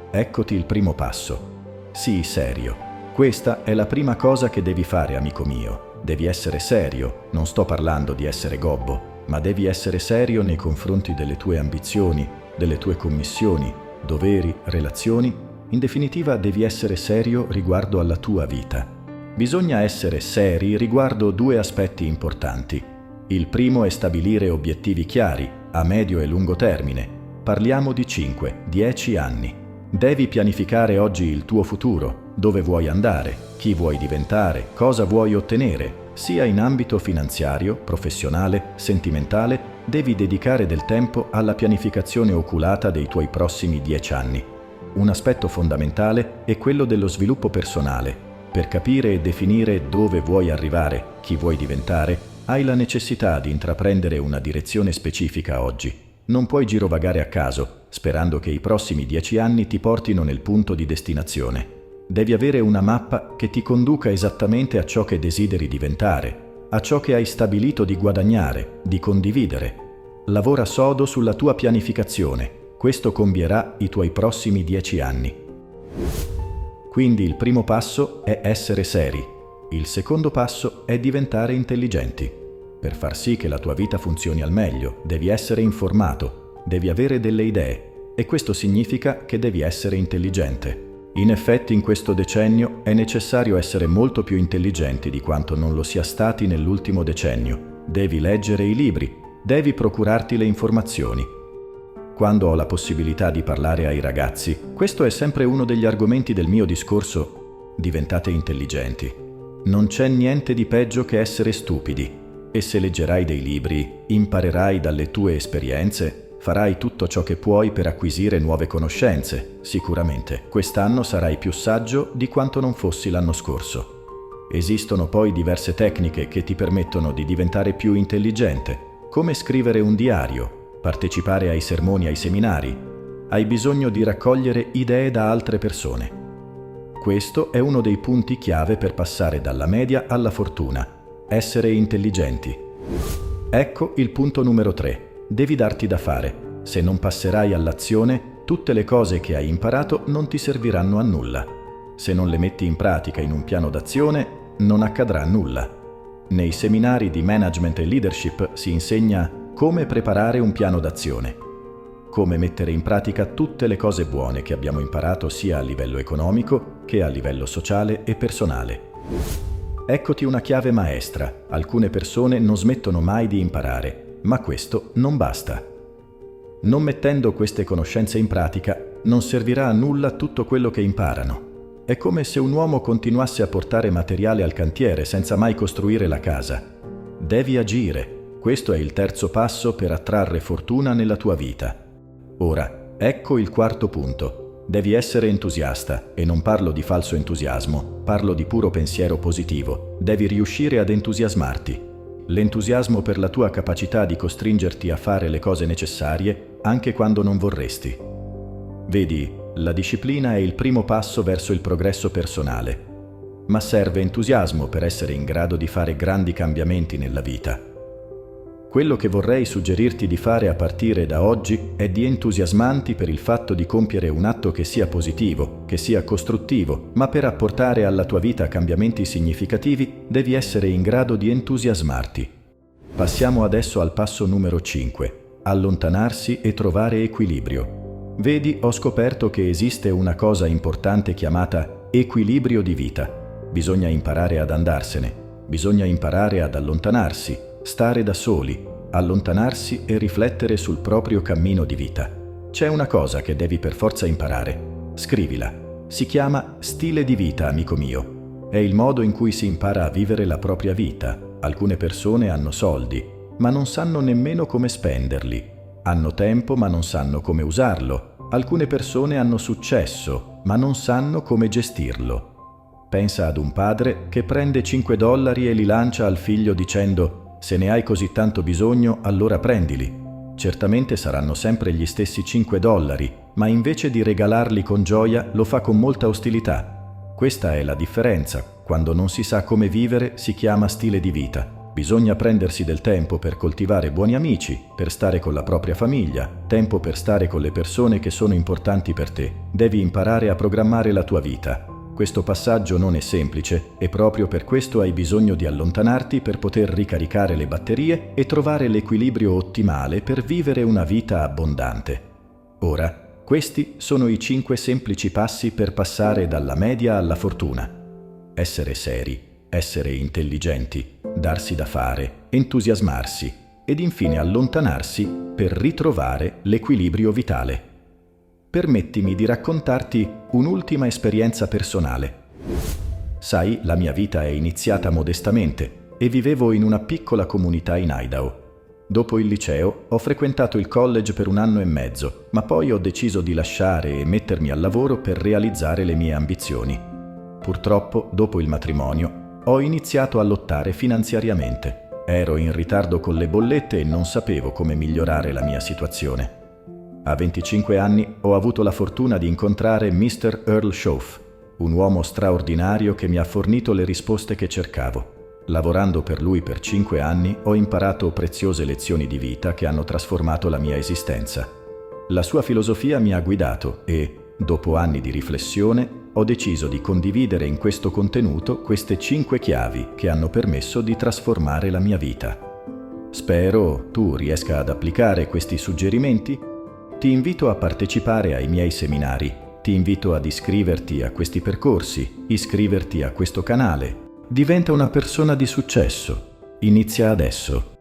Eccoti il primo passo. Sii serio. Questa è la prima cosa che devi fare, amico mio. Devi essere serio. Non sto parlando di essere gobbo, ma devi essere serio nei confronti delle tue ambizioni, delle tue commissioni, doveri, relazioni. In definitiva, devi essere serio riguardo alla tua vita. Bisogna essere seri riguardo due aspetti importanti. Il primo è stabilire obiettivi chiari, a medio e lungo termine. Parliamo di 5, 10 anni. Devi pianificare oggi il tuo futuro, dove vuoi andare, chi vuoi diventare, cosa vuoi ottenere. Sia in ambito finanziario, professionale, sentimentale, devi dedicare del tempo alla pianificazione oculata dei tuoi prossimi 10 anni. Un aspetto fondamentale è quello dello sviluppo personale. Per capire e definire dove vuoi arrivare, chi vuoi diventare, hai la necessità di intraprendere una direzione specifica oggi. Non puoi girovagare a caso, sperando che i prossimi 10 anni ti portino nel punto di destinazione. Devi avere una mappa che ti conduca esattamente a ciò che desideri diventare, a ciò che hai stabilito di guadagnare, di condividere. Lavora sodo sulla tua pianificazione. Questo cambierà i tuoi prossimi 10 anni. Quindi il primo passo è essere seri. Il secondo passo è diventare intelligenti. Per far sì che la tua vita funzioni al meglio, devi essere informato, devi avere delle idee, e questo significa che devi essere intelligente. In effetti, in questo decennio è necessario essere molto più intelligenti di quanto non lo sia stati nell'ultimo decennio. Devi leggere i libri, devi procurarti le informazioni. Quando ho la possibilità di parlare ai ragazzi, questo è sempre uno degli argomenti del mio discorso: diventate intelligenti. Non c'è niente di peggio che essere stupidi. E se leggerai dei libri, imparerai dalle tue esperienze, farai tutto ciò che puoi per acquisire nuove conoscenze. Sicuramente quest'anno sarai più saggio di quanto non fossi l'anno scorso. Esistono poi diverse tecniche che ti permettono di diventare più intelligente, come scrivere un diario, partecipare ai sermoni, ai seminari. Hai bisogno di raccogliere idee da altre persone. Questo è uno dei punti chiave per passare dalla media alla fortuna. Essere intelligenti. Ecco il punto numero 3. Devi darti da fare. Se non passerai all'azione, tutte le cose che hai imparato non ti serviranno a nulla. Se non le metti in pratica in un piano d'azione, non accadrà nulla. Nei seminari di management e leadership si insegna come preparare un piano d'azione, come mettere in pratica tutte le cose buone che abbiamo imparato sia a livello economico che a livello sociale e personale. Eccoti una chiave maestra. Alcune persone non smettono mai di imparare, ma questo non basta. Non mettendo queste conoscenze in pratica, non servirà a nulla tutto quello che imparano. È come se un uomo continuasse a portare materiale al cantiere senza mai costruire la casa. Devi agire. Questo è il terzo passo per attrarre fortuna nella tua vita. Ora, ecco il quarto punto. Devi essere entusiasta, e non parlo di falso entusiasmo, parlo di puro pensiero positivo. Devi riuscire ad entusiasmarti. L'entusiasmo per la tua capacità di costringerti a fare le cose necessarie anche quando non vorresti. Vedi, la disciplina è il primo passo verso il progresso personale, ma serve entusiasmo per essere in grado di fare grandi cambiamenti nella vita. Quello che vorrei suggerirti di fare a partire da oggi è di entusiasmarti per il fatto di compiere un atto che sia positivo, che sia costruttivo, ma per apportare alla tua vita cambiamenti significativi devi essere in grado di entusiasmarti. Passiamo adesso al passo numero 5, allontanarsi e trovare equilibrio. Vedi, ho scoperto che esiste una cosa importante chiamata equilibrio di vita. Bisogna imparare ad andarsene, bisogna imparare ad allontanarsi, stare da soli, allontanarsi e riflettere sul proprio cammino di vita. C'è una cosa che devi per forza imparare. Scrivila. Si chiama stile di vita, amico mio. È il modo in cui si impara a vivere la propria vita. Alcune persone hanno soldi, ma non sanno nemmeno come spenderli. Hanno tempo, ma non sanno come usarlo. Alcune persone hanno successo, ma non sanno come gestirlo. Pensa ad un padre che prende $5 e li lancia al figlio dicendo: se ne hai così tanto bisogno, allora prendili. Certamente saranno sempre gli stessi $5, ma invece di regalarli con gioia, lo fa con molta ostilità. Questa è la differenza. Quando non si sa come vivere, si chiama stile di vita. Bisogna prendersi del tempo per coltivare buoni amici, per stare con la propria famiglia, tempo per stare con le persone che sono importanti per te. Devi imparare a programmare la tua vita. Questo passaggio non è semplice e proprio per questo hai bisogno di allontanarti per poter ricaricare le batterie e trovare l'equilibrio ottimale per vivere una vita abbondante. Ora, questi sono i 5 semplici passi per passare dalla media alla fortuna. Essere seri, essere intelligenti, darsi da fare, entusiasmarsi ed infine allontanarsi per ritrovare l'equilibrio vitale. Permettimi di raccontarti un'ultima esperienza personale. Sai, la mia vita è iniziata modestamente e vivevo in una piccola comunità in Idaho. Dopo il liceo ho frequentato il college per 1 anno e mezzo, ma poi ho deciso di lasciare e mettermi al lavoro per realizzare le mie ambizioni. Purtroppo, dopo il matrimonio, ho iniziato a lottare finanziariamente. Ero in ritardo con le bollette e non sapevo come migliorare la mia situazione. A 25 anni ho avuto la fortuna di incontrare Mr. Earl Shoaff, un uomo straordinario che mi ha fornito le risposte che cercavo. Lavorando per lui per 5 anni ho imparato preziose lezioni di vita che hanno trasformato la mia esistenza. La sua filosofia mi ha guidato e, dopo anni di riflessione, ho deciso di condividere in questo contenuto queste 5 chiavi che hanno permesso di trasformare la mia vita. Spero tu riesca ad applicare questi suggerimenti. Ti invito a partecipare ai miei seminari, ti invito ad iscriverti a questi percorsi, iscriverti a questo canale. Diventa una persona di successo. Inizia adesso.